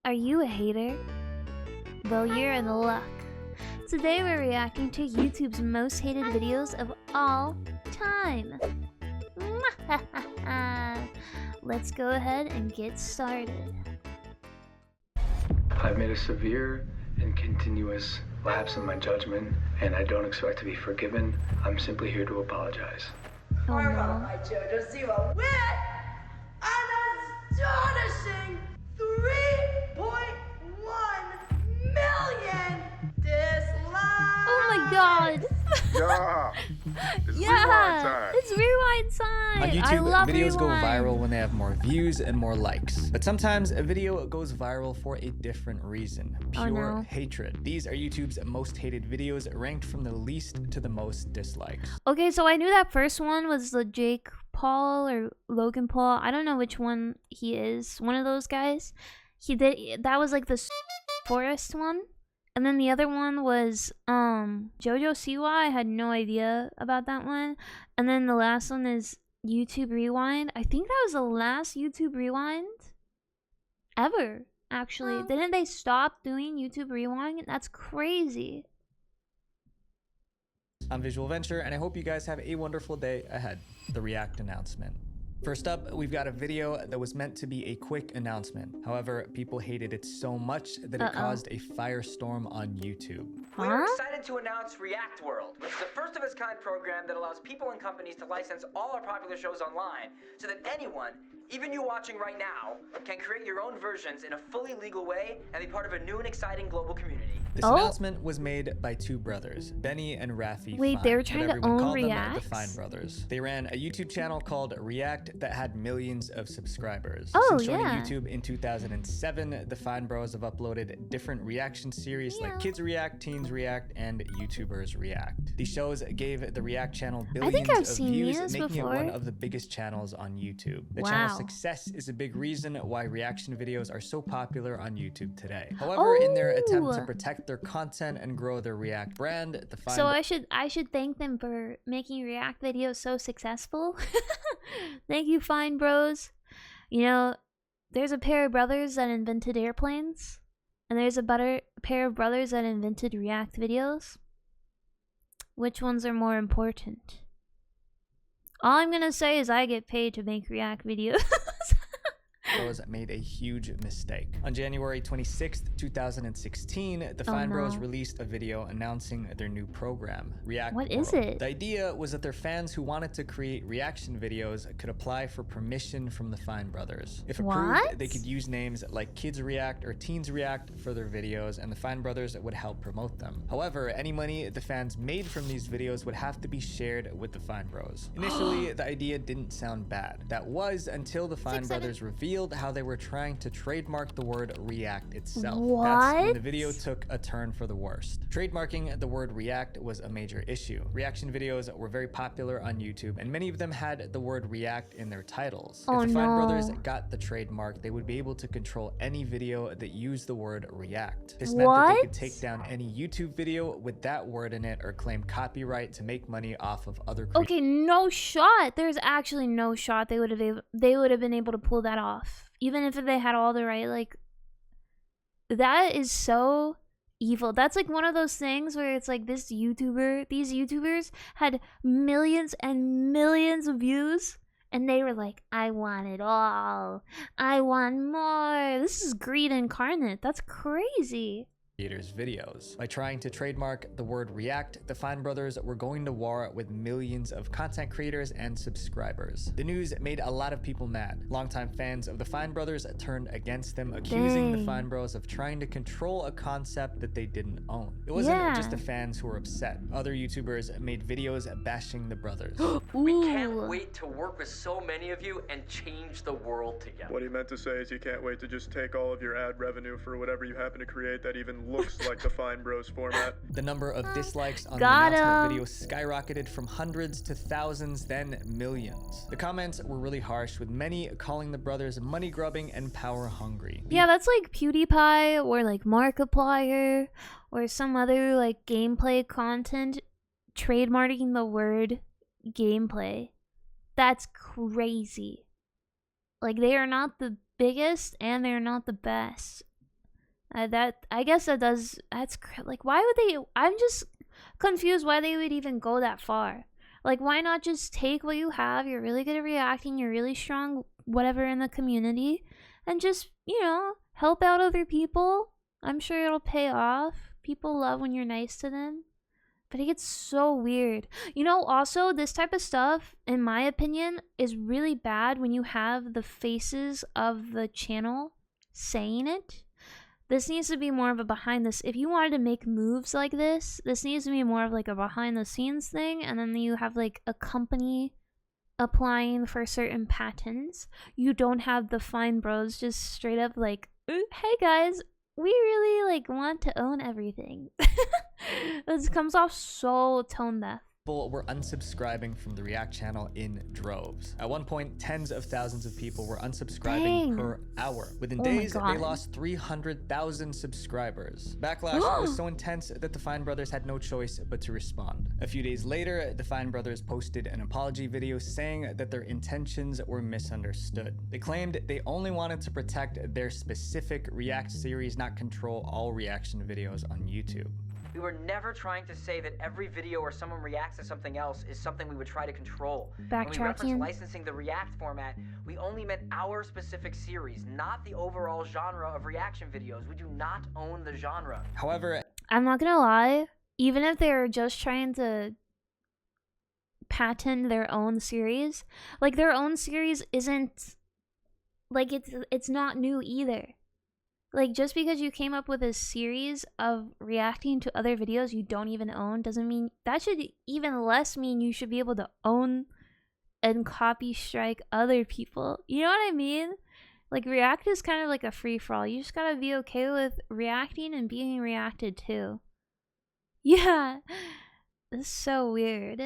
Are you a hater? Well, you're in luck. Today we're reacting to YouTube's most hated videos of all time. Let's go ahead and get started. I've made a severe and continuous lapse in my judgment, and I don't expect to be forgiven. I'm simply here to apologize. Oh Followed no. by Jojo Siwa with an astonishing 3.1 million dislikes. Oh my god. Yeah. It's Yeah, rewind time. it's rewind time. On I YouTube, love videos go rewind. viral when they have more views and more likes. But sometimes a video goes viral for a different reason. Pure hatred. These are YouTube's most hated videos, ranked from the least to the most dislikes. Okay, so I knew that first one was the Jake Paul or Logan Paul. I don't know which one he is. One of those guys. That was like the forest one. And then the other one was Jojo Siwa. I had no idea about that one. And then the last one is YouTube Rewind. I think that was the last YouTube Rewind ever, actually. Didn't they stop doing YouTube Rewind? That's crazy. I'm Visual Venture, and I hope you guys have a wonderful day ahead. The React announcement. First up, we've got a video that was meant to be a quick announcement. However, people hated it so much that it caused a firestorm on YouTube. We're excited to announce React World, which is a first-of-its-kind program that allows people and companies to license all our popular shows online so that anyone, even you watching right now, can create your own versions in a fully legal way and be part of a new and exciting global community. This announcement was made by two brothers, Benny and Rafi. Wait, they were trying to own React? The Fine Brothers. They ran a YouTube channel called React that had millions of subscribers. Oh, Since joining yeah. YouTube in 2007, the Fine Bros have uploaded different reaction series like Kids React, Teens React, and YouTubers React. These shows gave the React channel billions of views, making it one of the biggest channels on YouTube. The channel's success is a big reason why reaction videos are so popular on YouTube today. However, in their attempt to protect their content and grow their React brand, the Fine I should thank them for making React videos so successful. Thank you, Fine Bros. You know, there's a pair of brothers that invented airplanes, and there's a pair of brothers that invented React videos. Which ones are more important? All I'm gonna say is I get paid to make React videos. Bros made a huge mistake. On January 26th, 2016, the Fine Bros released a video announcing their new program, React What World. is it? The idea was that their fans who wanted to create reaction videos could apply for permission from the Fine Brothers. If approved, they could use names like Kids React or Teens React for their videos, and the Fine Brothers would help promote them. However, any money the fans made from these videos would have to be shared with the Fine Bros. Initially, the idea didn't sound bad. That was until the Fine Brothers revealed how they were trying to trademark the word React itself. That's when the video took a turn for the worst. Trademarking the word React was a major issue. Reaction videos were very popular on YouTube, and many of them had the word React in their titles. If the Fine Brothers got the trademark, they would be able to control any video that used the word React. This meant that they could take down any YouTube video with that word in it or claim copyright to make money off of other creators. Okay, no shot. There's actually no shot they would have been able to pull that off. Even if they had all the right, like, that is so evil. That's like one of those things where it's like these YouTubers had millions and millions of views, and they were like, I want it all. I want more. This is greed incarnate. That's crazy. Videos. By trying to trademark the word React, the Fine Brothers were going to war with millions of content creators and subscribers. The news made a lot of people mad. Longtime fans of the Fine Brothers turned against them, accusing the Fine Bros of trying to control a concept that they didn't own. It wasn't just the fans who were upset. Other YouTubers made videos bashing the brothers. We can't wait to work with so many of you and change the world together. What he meant to say is he can't wait to just take all of your ad revenue for whatever you happen to create that even looks like the Fine Bros format. The number of dislikes on the announcement video skyrocketed from hundreds to thousands, then millions. The comments were really harsh, with many calling the brothers money-grubbing and power-hungry. Yeah, that's like PewDiePie or like Markiplier or some other like gameplay content trademarking the word gameplay. That's crazy. Like, they are not the biggest and they're not the best. I guess that does. Like, why would they? I'm just confused why they would even go that far. Like, why not just take what you have? You're really good at reacting. You're really strong, whatever, in the community, and just, you know, help out other people. I'm sure it'll pay off. People love when you're nice to them. But it gets so weird. You know, also, this type of stuff, in my opinion, is really bad when you have the faces of the channel saying it. This needs to be more of a behind this. If you wanted to make moves like this needs to be more of like a behind the scenes thing, and then you have like a company applying for certain patents. You don't have the Fine Bros just straight up like, hey guys, we really like want to own everything. This comes off so tone deaf. People were unsubscribing from the React channel in droves. At one point, tens of thousands of people were unsubscribing per hour. Within days, they lost 300,000 subscribers. Backlash was so intense that the Fine Brothers had no choice but to respond. A few days later, the Fine Brothers posted an apology video saying that their intentions were misunderstood. They claimed they only wanted to protect their specific React series, not control all reaction videos on YouTube. We were never trying to say that every video where someone reacts to something else is something we would try to control. When we reference licensing the React format, we only meant our specific series, not the overall genre of reaction videos. We do not own the genre. However, I'm not gonna lie, even if they're just trying to patent their own series, like their own series isn't, like it's not new either. Like, just because you came up with a series of reacting to other videos you don't even own doesn't mean, that should even less mean you should be able to own and copy strike other people. You know what I mean? Like, React is kind of like a free-for-all. You just gotta be okay with reacting and being reacted to. Yeah. This is so weird.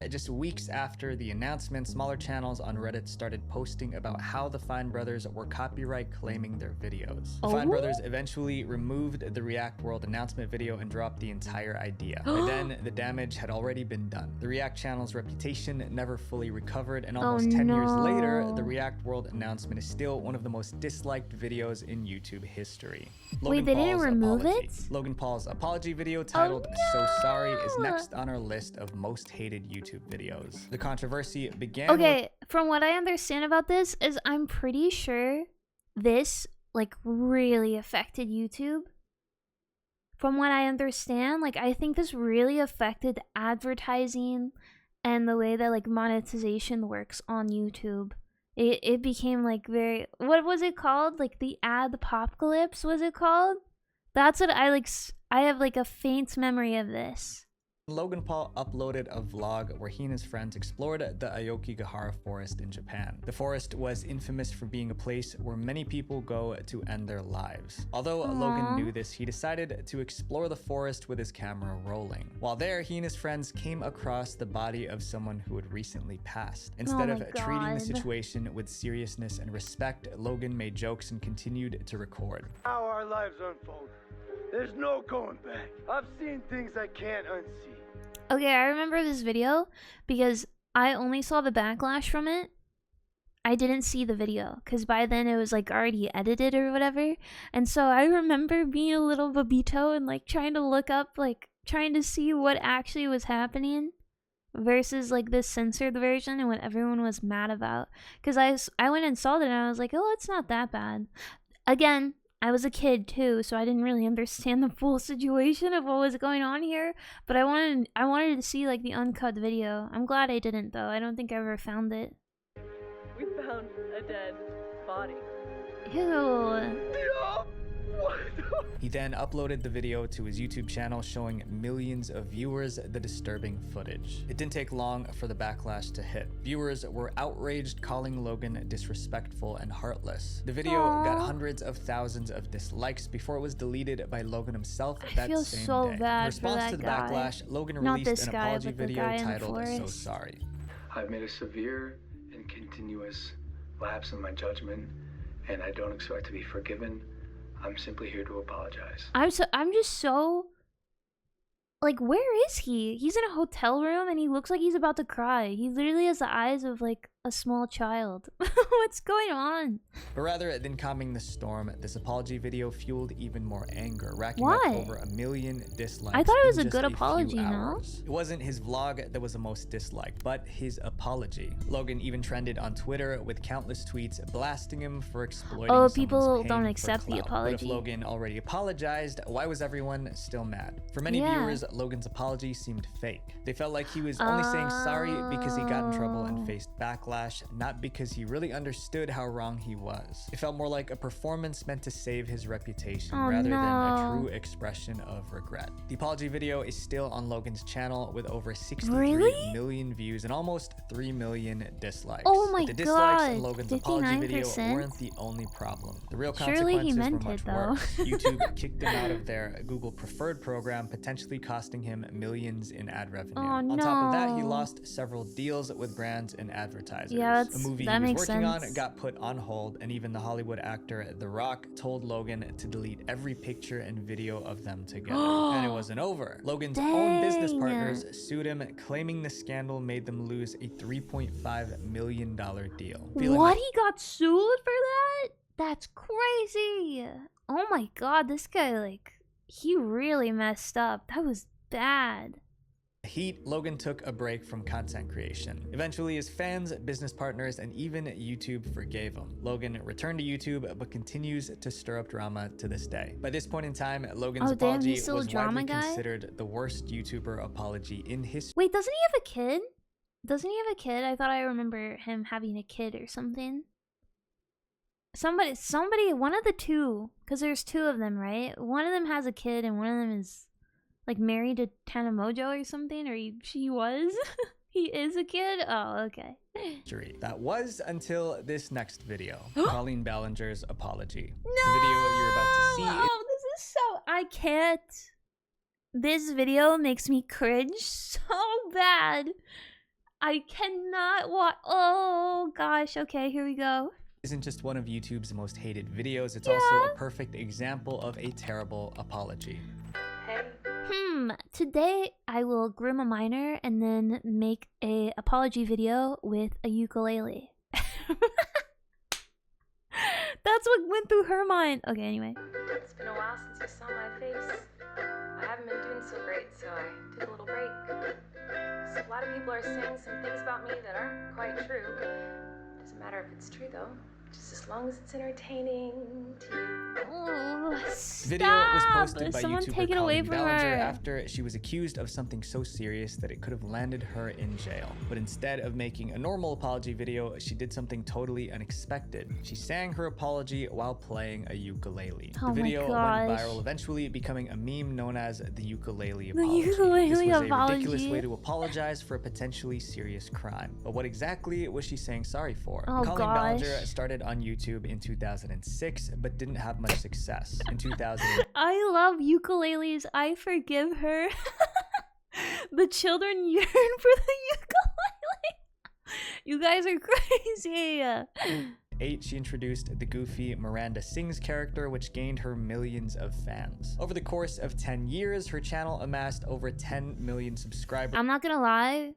Just weeks after the announcement, smaller channels on Reddit started posting about how the Fine Brothers were copyright claiming their videos. The Fine Brothers eventually removed the React World announcement video and dropped the entire idea. By then, the damage had already been done. The React channel's reputation never fully recovered, and almost 10 years later, the React World announcement is still one of the most disliked videos in YouTube history. Wait, they didn't remove it? Logan Paul's apology video titled So Sorry is next on our list of most hated YouTube videos. The controversy began. Okay, from what I understand about this is I'm pretty sure this like really affected YouTube. From what I understand, like I think this really affected advertising and the way that like monetization works on YouTube. It became like very, what was it called? Like the adpocalypse, was it called? That's what I have like a faint memory of this. Logan Paul uploaded a vlog where he and his friends explored the Aokigahara forest in Japan. The forest was infamous for being a place where many people go to end their lives. Although Logan knew this, he decided to explore the forest with his camera rolling. While there, he and his friends came across the body of someone who had recently passed. Instead of treating the situation with seriousness and respect, Logan made jokes and continued to record. How our lives unfold. There's no going back. I've seen things I can't unsee. Okay, I remember this video because I only saw the backlash from it. I didn't see the video because by then it was like already edited or whatever. And so I remember being a little babito and like trying to look up, like trying to see what actually was happening versus like this censored version and what everyone was mad about. Because I went and saw it and I was like, oh, it's not that bad. Again, I was a kid too, so I didn't really understand the full situation of what was going on here. But I wanted to see like the uncut video. I'm glad I didn't though. I don't think I ever found it. We found a dead body. Ew. He then uploaded the video to his YouTube channel showing millions of viewers the disturbing footage. It didn't take long for the backlash to hit. Viewers were outraged, calling Logan disrespectful and heartless. The video got hundreds of thousands of dislikes before it was deleted by Logan himself that same day. I feel so bad In response for that to the guy. backlash, Logan Not released this an guy, apology but the video guy in the titled So forest. Sorry. I've made a severe and continuous lapse in my judgment, and I don't expect to be forgiven. I'm simply here to apologize. I'm just so like, where is he? He's in a hotel room and he looks like he's about to cry. He literally has the eyes of like a small child. What's going on? But rather than calming the storm, this apology video fueled even more anger, racking Why? up over 1 million dislikes. I thought it was in a just good few apology, no? hours. It wasn't his vlog that was the most disliked, but his apology. Logan even trended on Twitter with countless tweets blasting him for exploiting Oh, someone's people pain don't for accept the clout. apology. But if Logan already apologized, why was everyone still mad? For many Yeah. viewers, Logan's apology seemed fake. They felt like he was only saying sorry because he got in trouble and faced backlash, not because he really understood how wrong he was. It felt more like a performance meant to save his reputation rather than a true expression of regret. The apology video is still on Logan's channel with over 63 million views and almost 3 million dislikes. Oh my But the dislikes god, in Logan's apology video 59%? weren't the only problem. The real Surely he consequences meant were it, much though. worse. YouTube kicked him out of their Google Preferred program, potentially costing him millions in ad revenue. Oh, On top of that, he no. lost several deals with brands and advertisers. Yeah, a movie that he was makes working sense. on got put on hold, and even the Hollywood actor The Rock told Logan to delete every picture and video of them together. And it wasn't over. Logan's own business Dang. partners sued him, claiming the scandal made them lose a $3.5 million deal. Feeling What? like He got sued for that? That's crazy. Oh my god, this guy, like, he really messed up. That was bad. heat, Logan took a break from content creation. Eventually, his fans, business partners, and even YouTube forgave him. Logan returned to YouTube, but continues to stir up drama to this day. By this point in time, Logan's apology he's still a was drama widely guy? considered the worst YouTuber apology in history. Wait, doesn't he have a kid? Doesn't he have a kid? I thought I remember him having a kid or something. Somebody, one of the two, because there's two of them, right? One of them has a kid and one of them is like married to Tana Mojo or something, or she was. He is a kid? Oh, okay. That was until this next video, Colleen Ballinger's apology. No! The video you're about to see. Oh, this is so... I can't. This video makes me cringe so bad. I cannot watch... Oh, gosh. Okay, here we go. Isn't just one of YouTube's most hated videos, it's also a perfect example of a terrible apology. Hey. Today I will groom a minor and then make a apology video with a ukulele. That's what went through her mind. Okay, anyway. It's been a while since you saw my face. I haven't been doing so great, so I took a little break. So a lot of people are saying some things about me that aren't quite true. Doesn't matter if it's true though. Just as long as it's entertaining to you. Oh, The video was posted by Someone YouTuber take it away Colleen from Ballinger her. after she was accused of something so serious that it could have landed her in jail. But instead of making a normal apology video, she did something totally unexpected. She sang her apology while playing a ukulele. Oh The video my went gosh. viral, eventually becoming a meme known as the ukulele The apology. ukulele This was a apology. ridiculous way to apologize for a potentially serious crime. But what exactly was she saying sorry for? Oh, Colleen gosh. Ballinger started on YouTube in 2006, but didn't have much success. In 2000. I love ukuleles. I forgive her. The children yearn for the ukulele. You guys are crazy. 8, she introduced the goofy Miranda Sings character, which gained her millions of fans. Over the course of 10 years, her channel amassed over 10 million subscribers. I'm not gonna lie,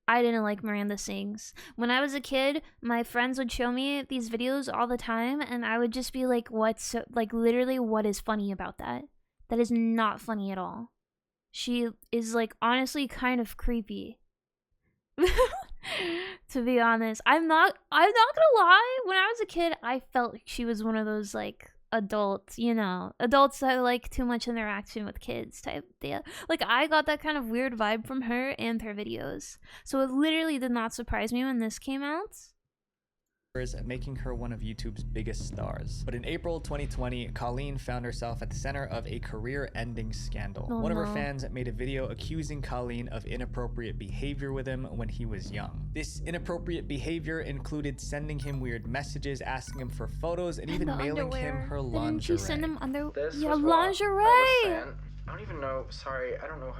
I didn't like Miranda Sings. When I was a kid, my friends would show me these videos all the time, and I would just be like, literally, what is funny about that? That is not funny at all. She is, like, honestly kind of creepy. To be honest. I'm not gonna lie, when I was a kid, I felt like she was one of those, like, adults, you know, adults that like too much interaction with kids type deal. Like, I got that kind of weird vibe from her and her videos. So it literally did not surprise me when this came out. Making her one of YouTube's biggest stars. But in April 2020, Colleen found herself at the center of a career-ending scandal. Oh, one of her no. fans made a video accusing Colleen of inappropriate behavior with him when he was young. This inappropriate behavior included sending him weird messages, asking him for photos, and even the mailing him underwear. her Didn't lingerie. she send him This yeah, was what I lingerie? was saying. don't even know. Sorry, I don't know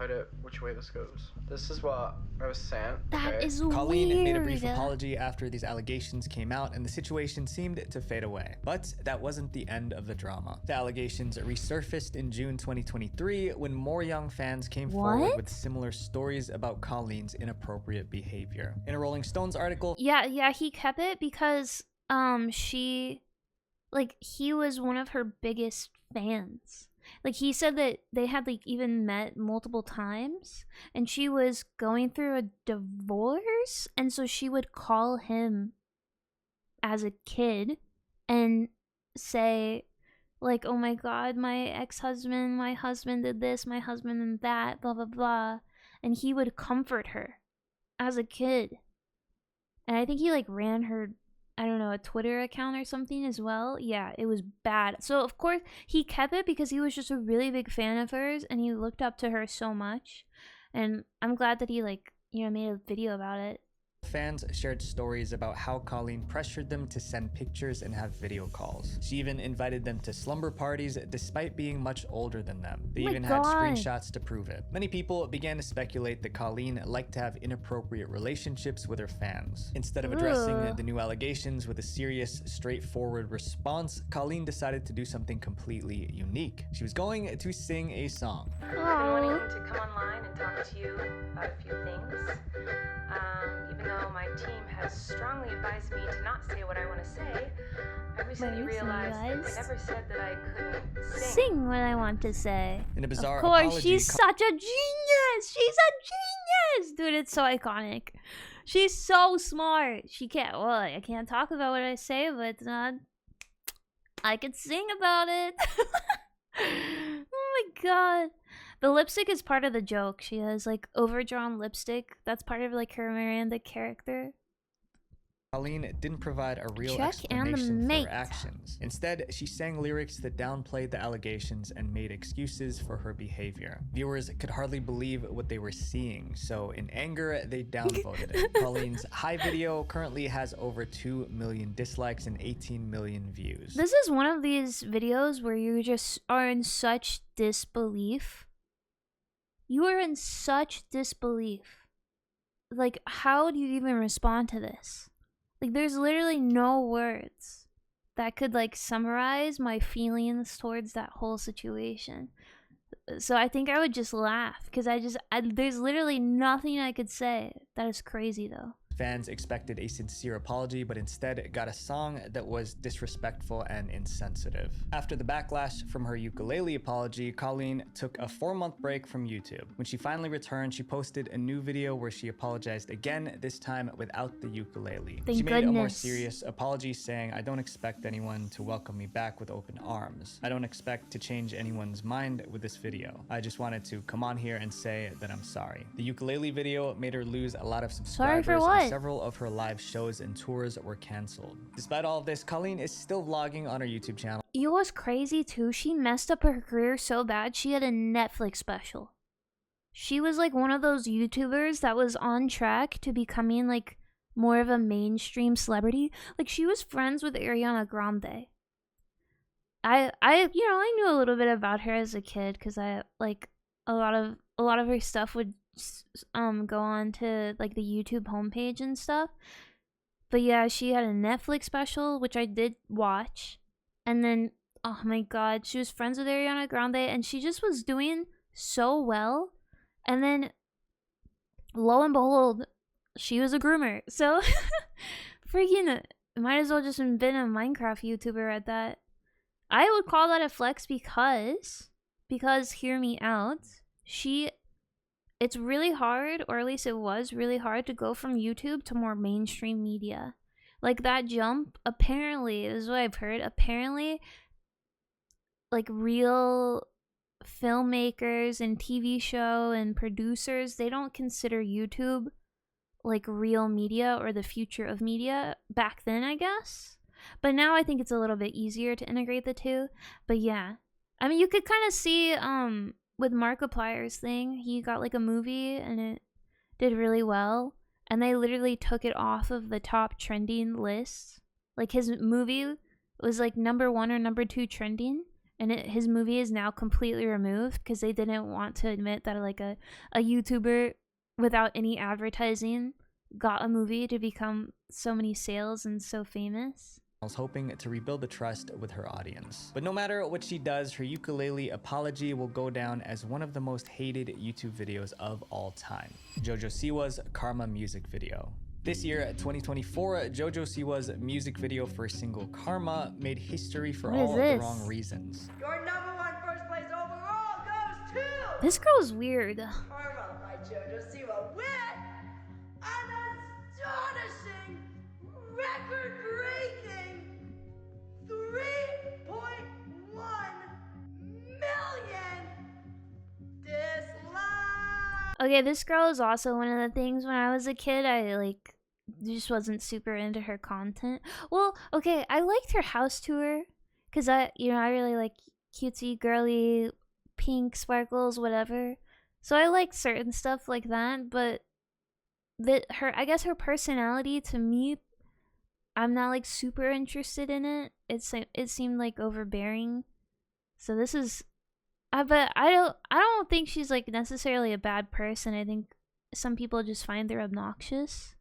which way this goes. This is what I was saying. That okay? is Colleen weird. made a brief apology after these allegations came out and the situation seemed to fade away. But that wasn't the end of the drama. The allegations resurfaced in June 2023 when more young fans came forward with similar stories about Colleen's inappropriate behavior. In a Rolling Stones article, Yeah, he kept it because he was one of her biggest fans. Like, he said that they had like even met multiple times, and she was going through a divorce, and so she would call him as a kid and say like, oh my god, my ex-husband, my husband did this, my husband and that, blah blah blah, and he would comfort her as a kid. And I think he like ran her, I don't know, a Twitter account or something as well. Yeah, it was bad. So of course he kept it because he was just a really big fan of hers and he looked up to her so much. And I'm glad that he like, you know, made a video about it. fans shared stories about how Colleen pressured them to send pictures and have video calls. She even invited them to slumber parties despite being much older than them. They even had screenshots to prove it. Many people began to speculate that Colleen liked to have inappropriate relationships with her fans. Instead of addressing the new allegations with a serious, straightforward response, Colleen decided to do something completely unique. She was going to sing a song. I've been wanting to come online and talk to you about a few things. Even though my team has strongly advised me to not say what I want to say, I recently realized that I never said that I couldn't sing what I want to say. In a bizarre of course, apology, she's such a genius! She's a genius! Dude, it's so iconic. She's so smart. She can't, well, I can't talk about what I say, but I could sing about it. Oh my god. The lipstick is part of the joke. She has like overdrawn lipstick. That's part of like her Miranda character. Colleen didn't provide a real explanation for her actions. Instead, she sang lyrics that downplayed the allegations and made excuses for her behavior. Viewers could hardly believe what they were seeing, so in anger, they downvoted it. Colleen's High video currently has over 2 million dislikes and 18 million views. This is one of these videos where you just are in such disbelief. You are in such disbelief. Like, how do you even respond to this? Like, there's literally no words that could, like, summarize my feelings towards that whole situation. So I think I would just laugh, because there's literally nothing I could say. That is crazy, though. Fans expected a sincere apology, but instead got a song that was disrespectful and insensitive. After the backlash from her ukulele apology, Colleen took a 4-month break from YouTube. When she finally returned, she posted a new video where she apologized again, this time without the ukulele. She made a more serious apology, saying, "I don't expect anyone to welcome me back with open arms. I don't expect to change anyone's mind with this video. I just wanted to come on here and say that I'm sorry." The ukulele video made her lose a lot of subscribers. Sorry for what? Several of her live shows and tours were cancelled. Despite all of this, Colleen is still vlogging on her YouTube channel. You know what's crazy too? She messed up her career so bad, she had a Netflix special. She was like one of those YouTubers that was on track to becoming like more of a mainstream celebrity. Like, she was friends with Ariana Grande. I knew a little bit about her as a kid because I like a lot of her stuff would go on to like the YouTube homepage and stuff. But yeah, she had a Netflix special which I did watch, and then oh my god, she was friends with Ariana Grande and she just was doing so well, and then lo and behold, she was a groomer. So freaking might as well just have been a Minecraft YouTuber at that. I would call that a flex because hear me out, it's really hard, or at least it was really hard, to go from YouTube to more mainstream media. Like, that jump, apparently, this is what I've heard, apparently, like, real filmmakers and TV show and producers, they don't consider YouTube, like, real media or the future of media back then, I guess. But now I think it's a little bit easier to integrate the two. But yeah, I mean, you could kind of see, with Markiplier's thing, he got like a movie and it did really well, and they literally took it off of the top trending lists. Like, his movie was like #1 or #2 trending, and his movie is now completely removed because they didn't want to admit that like a YouTuber without any advertising got a movie to become so many sales and so famous. Hoping to rebuild the trust with her audience. But no matter what she does, her ukulele apology will go down as one of the most hated YouTube videos of all time. Jojo Siwa's Karma music video. This year, 2024, Jojo Siwa's music video for single Karma made history for all of the wrong reasons. Your #1 first place overall goes to This girl is weird. Karma by Jojo Siwa with an astonishing, record-breaking 3.1 million dislikes. Okay, this girl is also one of the things when I was a kid, I like just wasn't super into her content. Well, okay, I liked her house tour because I really like cutesy, girly, pink sparkles, whatever. So I like certain stuff like that, but I guess her personality to me, I'm not like super interested in it. It seemed like overbearing. So this is, but I don't think she's like necessarily a bad person. I think some people just find her obnoxious.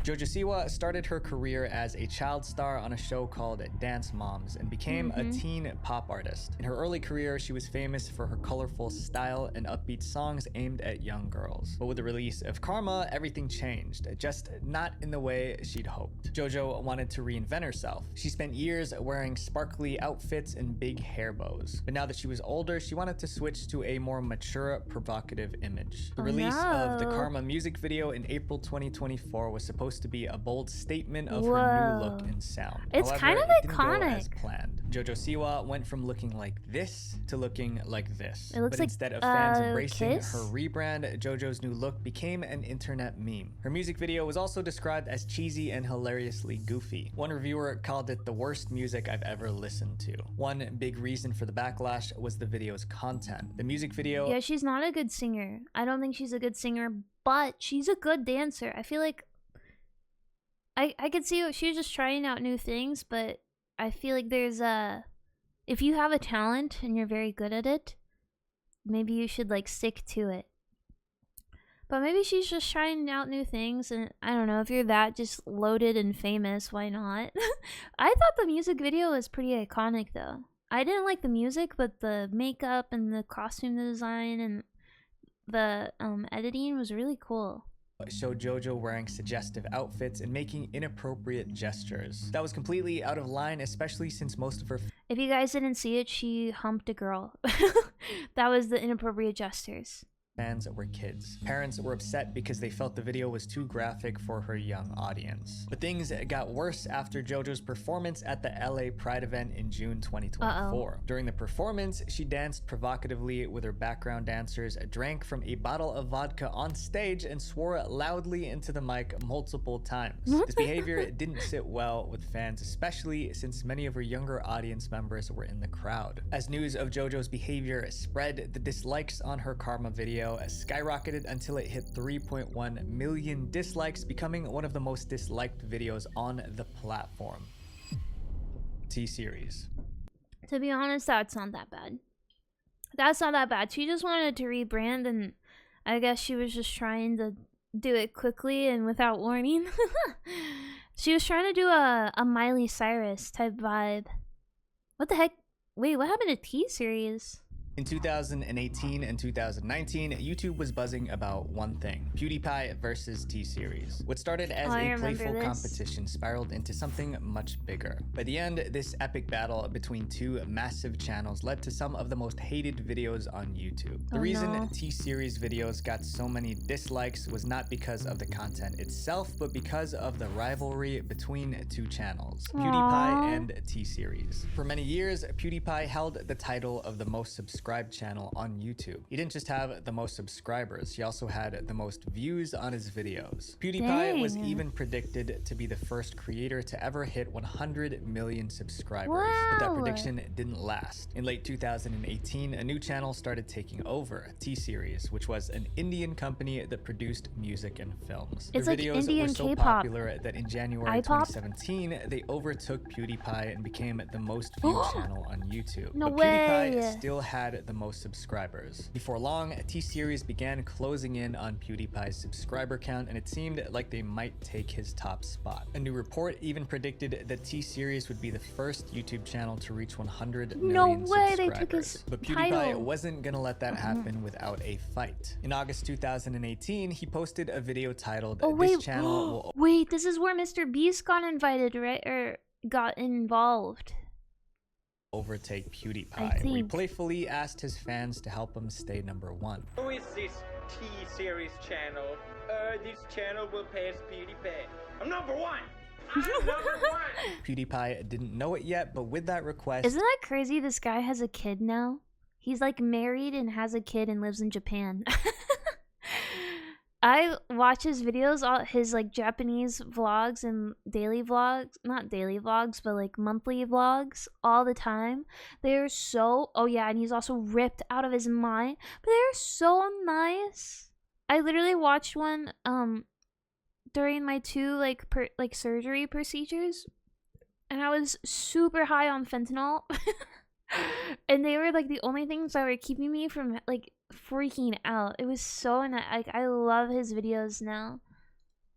Jojo Siwa started her career as a child star on a show called Dance Moms and became a teen pop artist. In her early career, she was famous for her colorful style and upbeat songs aimed at young girls. But with the release of Karma, everything changed, just not in the way she'd hoped. Jojo wanted to reinvent herself. She spent years wearing sparkly outfits and big hair bows. But now that she was older, she wanted to switch to a more mature, provocative image. The release of the Karma music video in April 2024 was supposed to be a bold statement of her new look and sound. It's However, kind of it didn't iconic. go as planned. Jojo Siwa went from looking like this to looking like this. It looks but like instead of fans embracing Kiss? her rebrand, Jojo's new look became an internet meme. Her music video was also described as cheesy and hilariously goofy. One reviewer called it the worst music I've ever listened to. One big reason for the backlash was the video's content. The music video... Yeah, she's not a good singer. I don't think she's a good singer, but she's a good dancer. I feel like I could see she was just trying out new things, but I feel like there's if you have a talent and you're very good at it, maybe you should like stick to it. But maybe she's just trying out new things, and I don't know, if you're that just loaded and famous, why not? I thought the music video was pretty iconic though. I didn't like the music, but the makeup and the costume design and the editing was really cool. Showed Jojo wearing suggestive outfits and making inappropriate gestures. That was completely out of line, especially since most of her... If you guys didn't see it, she humped a girl. That was the inappropriate gestures. Fans were kids. Parents were upset because they felt the video was too graphic for her young audience. But things got worse after Jojo's performance at the LA Pride event in June 2024. During the performance, she danced provocatively with her background dancers, drank from a bottle of vodka on stage, and swore loudly into the mic multiple times. This behavior didn't sit well with fans, especially since many of her younger audience members were in the crowd. As news of Jojo's behavior spread, the dislikes on her Karma video skyrocketed until it hit 3.1 million dislikes, becoming one of the most disliked videos on the platform. T-Series. To be honest, that's not that bad. That's not that bad. She just wanted to rebrand, and I guess she was just trying to do it quickly and without warning. She was trying to do a Miley Cyrus type vibe. What the heck? Wait, what happened to T-Series? In 2018 and 2019, YouTube was buzzing about one thing: PewDiePie versus T-Series. What started as a playful competition spiraled into something much bigger. By the end, this epic battle between two massive channels led to some of the most hated videos on YouTube. The reason T-Series videos got so many dislikes was not because of the content itself, but because of the rivalry between two channels, PewDiePie and T-Series. For many years, PewDiePie held the title of the most subscribed subscribed channel on YouTube. He didn't just have the most subscribers, he also had the most views on his videos. PewDiePie was even predicted to be the first creator to ever hit 100 million subscribers. Wow. But that prediction didn't last. In late 2018, a new channel started taking over, T-Series, which was an Indian company that produced music and films. It's Their like videos Indian were so K-pop. popular that in January I-pop? 2017, they overtook PewDiePie and became the most viewed channel on YouTube. No but way. PewDiePie still had the most subscribers. Before long, T-Series began closing in on PewDiePie's subscriber count, and it seemed like they might take his top spot. A new report even predicted that T-Series would be the first YouTube channel to reach 100 million way, subscribers. they took his But PewDiePie title. wasn't gonna let that happen without a fight. In August 2018, he posted a video titled, Oh "This wait, channel will wait, this is where Mr. Beast got invited, right? Or got involved. overtake PewDiePie," I where he think. playfully asked his fans to help him stay #1. Who is this T-Series channel? This channel will pass PewDiePie. I'm number one! I'm number one! PewDiePie didn't know it yet, but with that request, Isn't that crazy? This guy has a kid now. He's like married and has a kid and lives in Japan. I watch his videos, all his like Japanese vlogs and daily vlogs, not daily vlogs, but like monthly vlogs all the time. They're so, oh yeah, and he's also ripped out of his mind, but they're so nice. I literally watched one during my 2 like surgery procedures, and I was super high on fentanyl. And they were like the only things that were keeping me from like freaking out. It was so nice. Like, I love his videos now.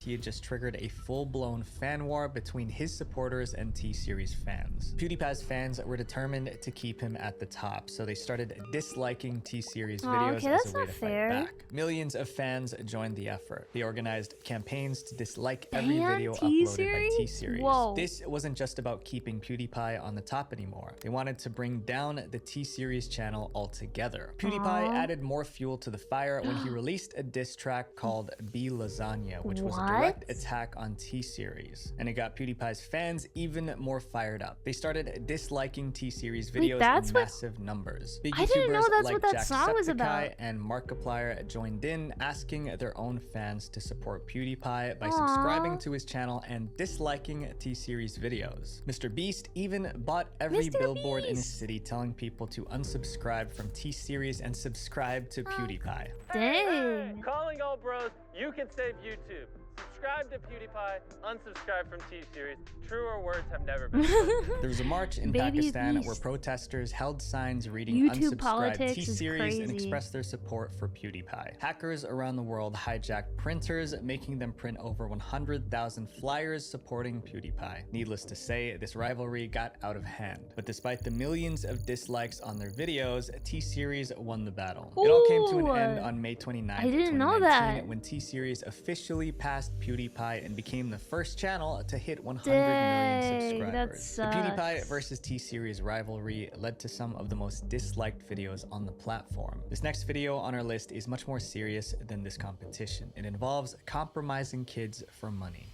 he had just triggered a full-blown fan war between his supporters and T-Series fans. PewDiePie's fans were determined to keep him at the top, so they started disliking T-Series videos okay, as that's a way not to fair. fight back. Millions of fans joined the effort. They organized campaigns to dislike every Ban video uploaded by T-Series? T-Series. Whoa. This wasn't just about keeping PewDiePie on the top anymore. They wanted to bring down the T-Series channel altogether. PewDiePie Aw. added more fuel to the fire when he released a diss track called Be Lasagna, which was a What? direct attack on T-Series, and it got PewDiePie's fans even more fired up. They started disliking T-Series videos that's in what- massive numbers. Big I didn't know YouTubers that's like what that song was Jacksepticeye about. and Markiplier joined in, asking their own fans to support PewDiePie by Aw. subscribing to his channel and disliking T-Series videos. Mr. Beast even bought every Mr. billboard in his Beast. city telling people to unsubscribe from T-Series and subscribe to PewDiePie. Dang. Calling all bros, you can save YouTube. Subscribe to PewDiePie, unsubscribe from T-Series. Truer words have never been spoken. There was a march in Baby Pakistan where Beast. protesters held signs reading YouTube unsubscribe politics is T-Series and crazy. expressed their support for PewDiePie. Hackers around the world hijacked printers, making them print over 100,000 flyers supporting PewDiePie. Needless to say, this rivalry got out of hand. But despite the millions of dislikes on their videos, T-Series won the battle. It all came to an Ooh. end on May 29th, I didn't know 2019, that. when T-Series officially passed PewDiePie and became the first channel to hit 100 Dang, million that subscribers. The PewDiePie sucks. versus T-Series rivalry led to some of the most disliked videos on the platform. This next video on our list is much more serious than this competition. It involves compromising kids for money.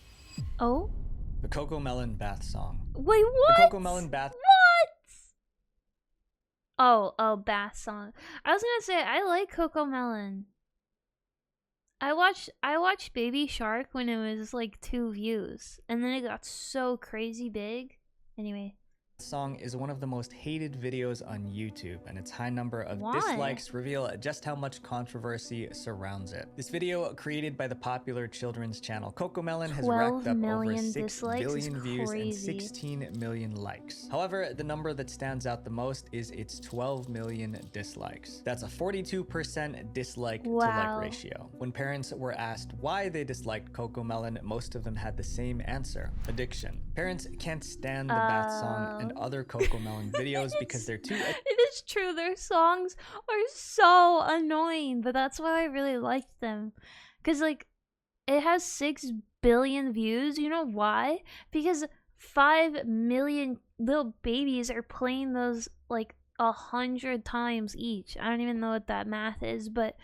Oh? The Cocomelon bath song. Wait, The what? Cocomelon bath Oh, bath song. I was gonna say, I like Cocomelon. I watched Baby Shark when it was like 2 views, and then it got so crazy big. Anyway. song is one of the most hated videos on YouTube, and its high number of Why? dislikes reveal just how much controversy surrounds it. This video, created by the popular children's channel Cocomelon, has 12 racked up over million 6 dislikes is billion views and crazy. 16 million likes. However, the number that stands out the most is its 12 million dislikes. That's a 42% dislike to Wow. like ratio. When parents were asked why they disliked Cocomelon, most of them had the same answer: addiction. Parents can't stand the bath song and other Cocomelon videos because they're too It is true, their songs are so annoying, but that's why I really liked them. Because, like, it has 6 billion views. You know why? Because 5 million little babies are playing those, like, 100 times each. I don't even know what that math is, but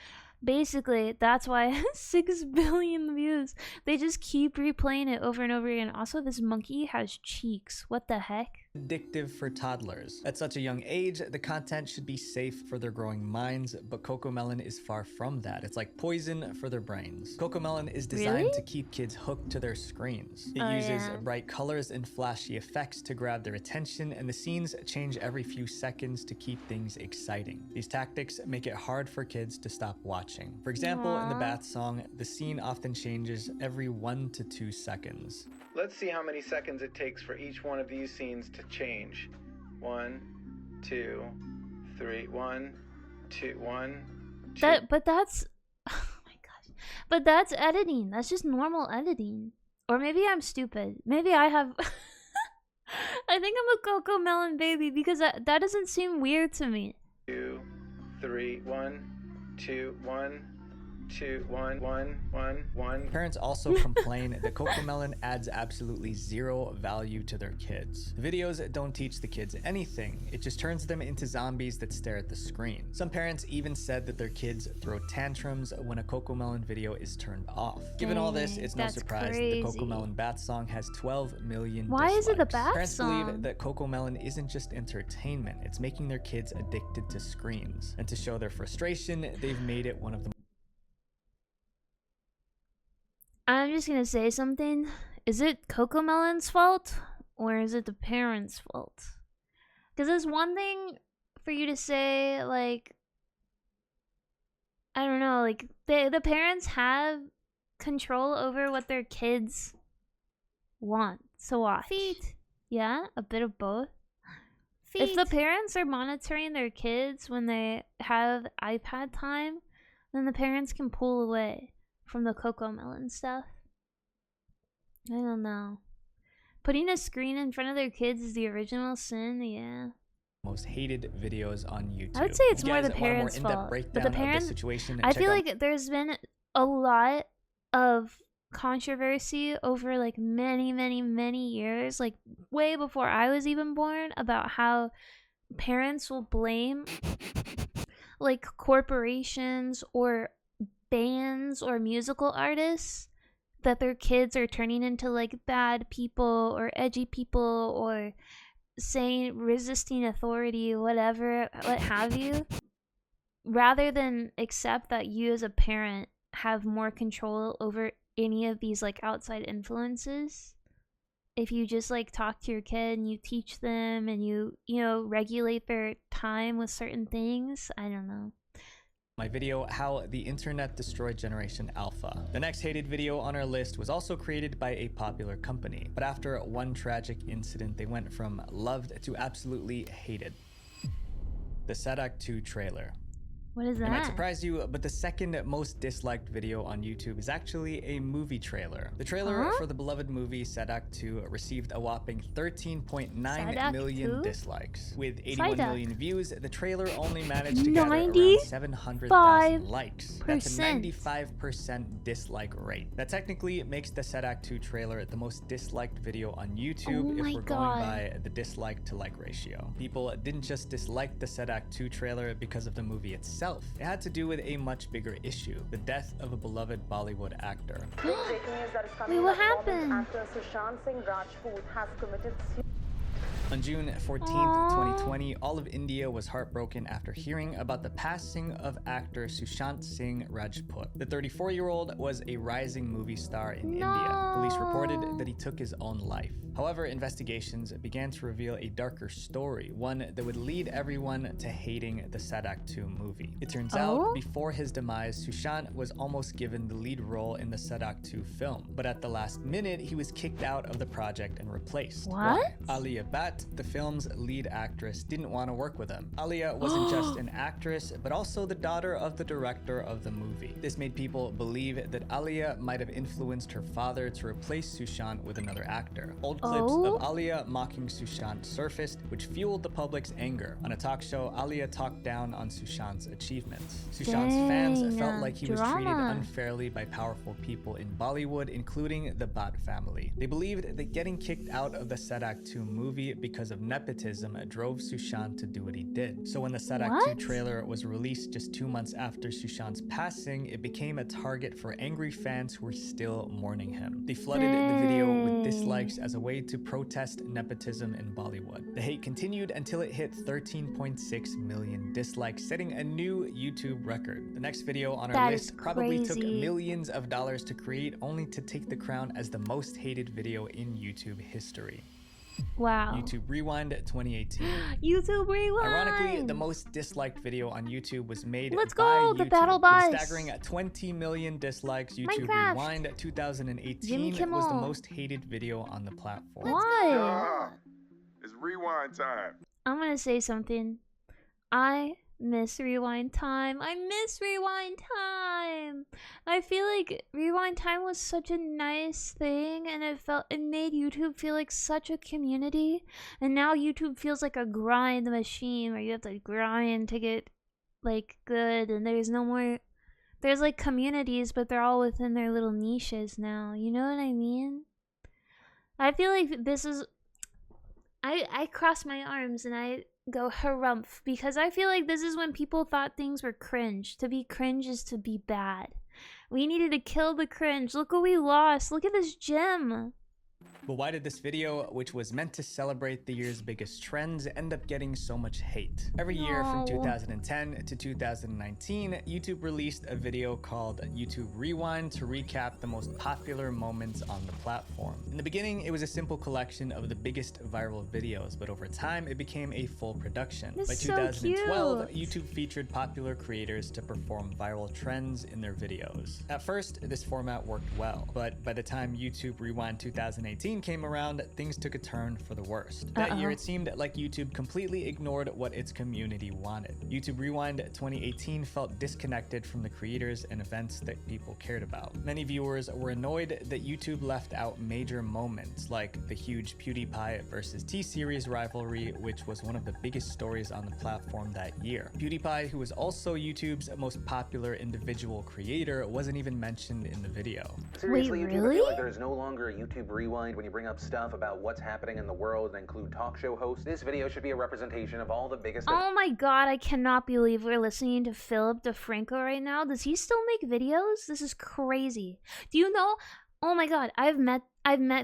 basically, that's why it has 6 billion views. They just keep replaying it over and over again. Also, this monkey has cheeks. What the heck? addictive for toddlers. At such a young age, the content should be safe for their growing minds, but Cocomelon is far from that. It's like poison for their brains. Cocomelon is designed to keep kids hooked to their screens. It uses bright colors and flashy effects to grab their attention, and the scenes change every few seconds to keep things exciting. These tactics make it hard for kids to stop watching. For example, in the bath song, the scene often changes every 1 to 2 seconds. Let's see how many seconds it takes for each one of these scenes to change. 1, 2, 3, 1, 2, 1, 2. But that's, oh my gosh. But that's editing. That's just normal editing. Or maybe I'm stupid. Maybe I have, I think I'm a Cocomelon baby because that doesn't seem weird to me. 2, 3, 1, 2, 1. 2, 1, 1, 1, 1. Parents also complain that Cocomelon adds absolutely zero value to their kids. The videos don't teach the kids anything. It just turns them into zombies that stare at the screen. Some parents even said that their kids throw tantrums when a Cocomelon video is turned off. Given all this, it's no surprise that the Cocomelon bath song has 12 million Why dislikes. is it the bath Parents song? believe that Cocomelon isn't just entertainment, it's making their kids addicted to screens. And to show their frustration, they've made it one of the I'm just gonna say something. Is it Cocomelon's fault or is it the parents' fault? Because it's one thing for you to say, like, I don't know, like, the parents have control over what their kids want to watch. Feet. Yeah, a bit of both. Feet. If the parents are monitoring their kids when they have iPad time, then the parents can pull away from the Cocomelon stuff. I don't know. Putting a screen in front of their kids is the original sin, yeah. most hated videos on YouTube. I would say it's more the parents' fault. But the parents, I feel like there's been a lot of controversy over like many years, like way before I was even born, about how parents will blame like corporations or bands or musical artists that their kids are turning into like bad people or edgy people or saying resisting authority, whatever, what have you, rather than accept that you as a parent have more control over any of these like outside influences. If you just like talk to your kid and you teach them and you know, regulate their time with certain things, I don't know. My video, How the Internet Destroyed Generation Alpha. The next hated video on our list was also created by a popular company, but after one tragic incident, they went from loved to absolutely hated. The Sadak 2 trailer. What is that? It might surprise you, but the second most disliked video on YouTube is actually a movie trailer. The trailer for the beloved movie Sadak 2 received a whopping 13.9 million dislikes. With 81 million views, the trailer only managed to gather around 700,000 likes. That's a 95% dislike rate. That technically makes the Sadak 2 trailer the most disliked video on YouTube if we're going by the dislike to like ratio. People didn't just dislike the Sadak 2 trailer because of the movie itself. It had to do with a much bigger issue, the death of a beloved Bollywood actor. Wait, what happened? Actor Sushant Singh Rajput has committed On June 14th, 2020, all of India was heartbroken after hearing about the passing of actor Sushant Singh Rajput. The 34-year-old was a rising movie star in India. Police reported that he took his own life. However, investigations began to reveal a darker story, one that would lead everyone to hating the Sadak 2 movie. It turns out, before his demise, Sushant was almost given the lead role in the Sadak 2 film, but at the last minute, he was kicked out of the project and replaced. What? Alia Bhatt, the film's lead actress, didn't want to work with him. Alia wasn't just an actress, but also the daughter of the director of the movie. This made people believe that Alia might have influenced her father to replace Sushant with another actor. Old clips of Alia mocking Sushant surfaced, which fueled the public's anger. On a talk show, Alia talked down on Sushant's achievements. Sushant's fans felt like he was treated unfairly by powerful people in Bollywood, including the Bhatt family. They believed that getting kicked out of the Sadak 2 movie because of nepotism drove Sushant to do what he did. So when the Sadak 2 trailer was released just 2 months after Sushant's passing, it became a target for angry fans who were still mourning him. They flooded the video with dislikes as a way to protest nepotism in Bollywood. The hate continued until it hit 13.6 million dislikes, setting a new YouTube record. The next video on our list probably took millions of dollars to create, only to take the crown as the most hated video in YouTube history. Wow. YouTube Rewind 2018. YouTube Rewind! Ironically, the most disliked video on YouTube was made Let's by go, YouTube. the battle bus! With staggering 20 million dislikes, YouTube Minecraft. Rewind 2018 was the most hated video on the platform. Why? It's rewind time. I'm gonna say something. I miss Rewind Time. I miss Rewind Time. I feel like Rewind Time was such a nice thing, and it made YouTube feel like such a community. And now YouTube feels like a grind machine where you have to grind to get like good, and there's no more. There's like communities, but they're all within their little niches now. You know what I mean? I feel like this is. I cross my arms and I go harumph, because I feel like this is when people thought things were cringe. To be cringe is to be bad. We needed to kill the cringe. Look what we lost. Look at this gem. But why did this video, which was meant to celebrate the year's biggest trends, end up getting so much hate? Every year from 2010 to 2019, YouTube released a video called YouTube Rewind to recap the most popular moments on the platform. In the beginning, it was a simple collection of the biggest viral videos, but over time, it became a full production. By 2012, YouTube featured popular creators to perform viral trends in their videos. At first, this format worked well, but by the time YouTube Rewind 2018 came around, things took a turn for the worst. That year, it seemed like YouTube completely ignored what its community wanted. YouTube Rewind 2018 felt disconnected from the creators and events that people cared about. Many viewers were annoyed that YouTube left out major moments, like the huge PewDiePie versus T-Series rivalry, which was one of the biggest stories on the platform that year. PewDiePie, who was also YouTube's most popular individual creator, wasn't even mentioned in the video. Seriously, YouTube, I feel like there's no longer a YouTube Rewind when you bring up stuff about what's happening in the world and include talk show hosts. This video should be a representation of all the biggest... Oh my god, I cannot believe we're listening to Philip DeFranco right now. Does he still make videos? This is crazy. Do you know? Oh my god, I've met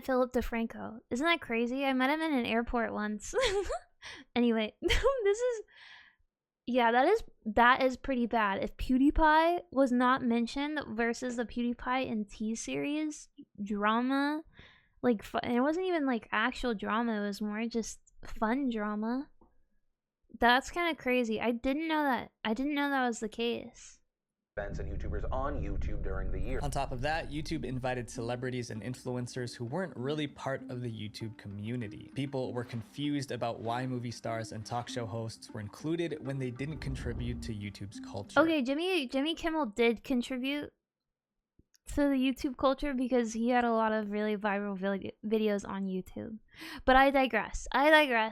Philip DeFranco. Isn't that crazy? I met him in an airport once. Anyway, this is... Yeah, that is pretty bad. If PewDiePie was not mentioned versus the PewDiePie and T-Series drama... Like, it wasn't even like actual drama, it was more just fun drama. That's kind of crazy. I didn't know that was the case. Events and YouTubers on YouTube during the year. On top of that, YouTube invited celebrities and influencers who weren't really part of the YouTube community. People were confused about why movie stars and talk show hosts were included when they didn't contribute to YouTube's culture. Okay, Jimmy Kimmel did contribute to the YouTube culture because he had a lot of really viral videos on YouTube. But I digress.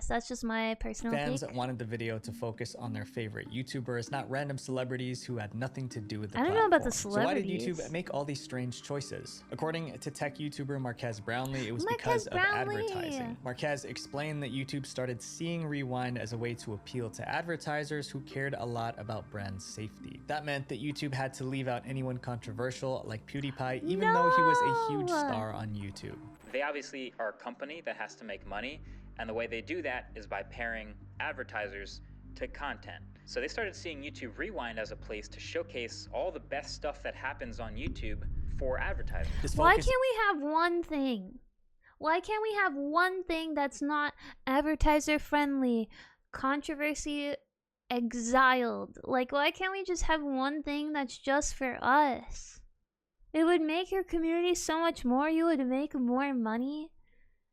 That's just my personal Fans take. wanted the video to focus on their favorite YouTubers, not random celebrities who had nothing to do with the I don't platform. know about the celebrities. So why did YouTube make all these strange choices? According to tech YouTuber Marquez Brownlee, it was because of advertising. Marquez explained that YouTube started seeing Rewind as a way to appeal to advertisers who cared a lot about brand safety. That meant that YouTube had to leave out anyone controversial like PewDiePie, even though he was a huge star on YouTube. They obviously are a company that has to make money, and the way they do that is by pairing advertisers to content. So they started seeing YouTube Rewind as a place to showcase all the best stuff that happens on YouTube for advertisers. Why can't we have one thing? Why can't we have one thing that's not advertiser friendly, controversy exiled? Like, why can't we just have one thing that's just for us? It would make your community so much more. You would make more money.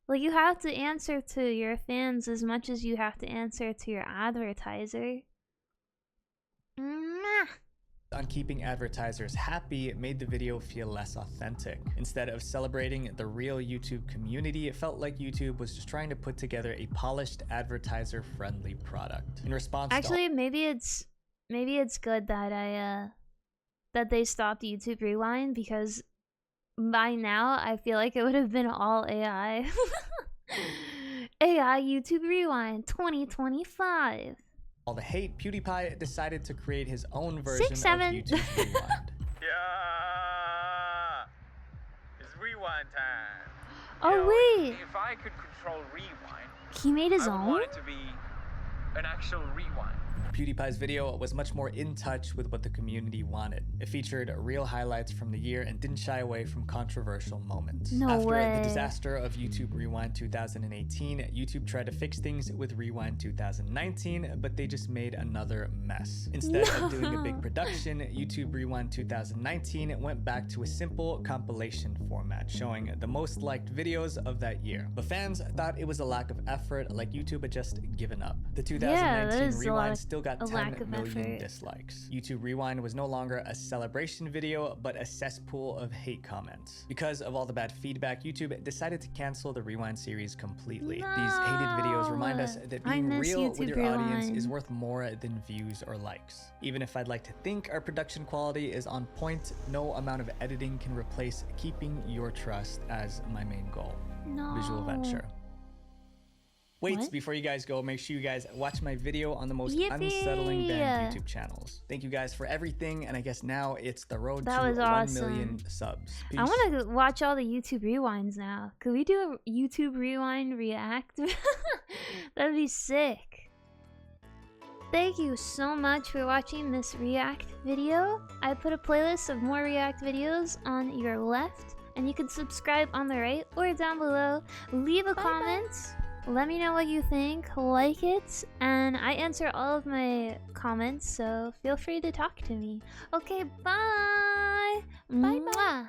Like, you have to answer to your fans as much as you have to answer to your advertiser. On keeping advertisers happy, it made the video feel less authentic. Instead of celebrating the real YouTube community, it felt like YouTube was just trying to put together a polished advertiser-friendly product. In response to maybe it's good that that they stopped YouTube Rewind, because by now I feel like it would have been all AI. AI YouTube Rewind 2025. All the hate, PewDiePie decided to create his own version 6, 7. of YouTube Rewind. Yeah, it's rewind time. Oh wait, If I could control rewind, he made his I would own? want it to be an actual rewind. PewDiePie's video was much more in touch with what the community wanted. It featured real highlights from the year and didn't shy away from controversial moments. No After way. the disaster of YouTube Rewind 2018, YouTube tried to fix things with Rewind 2019, but they just made another mess. Instead of doing a big production, YouTube Rewind 2019 went back to a simple compilation format, showing the most liked videos of that year. But fans thought it was a lack of effort, like YouTube had just given up. The 2019 Rewind still got 10 million dislikes. YouTube Rewind was no longer a celebration video, but a cesspool of hate comments. Because of all the bad feedback, YouTube decided to cancel the Rewind series completely. No. These hated videos remind us that being real YouTube with your audience Rewind. is worth more than views or likes. Even if I'd like to think our production quality is on point, no amount of editing can replace keeping your trust as my main goal. No. Visual venture. Wait, What? before you guys go, make sure you guys watch my video on the most unsettling banned YouTube channels. Thank you guys for everything, and I guess now it's the road That to was 1 awesome. million subs. Peace. I want to watch all the YouTube Rewinds now. Could we do a YouTube Rewind react? That'd be sick. Thank you so much for watching this react video. I put a playlist of more react videos on your left, and you can subscribe on the right or down below. Leave a comment. Let me know what you think, like it, and I answer all of my comments, so feel free to talk to me. Okay, bye! Bye.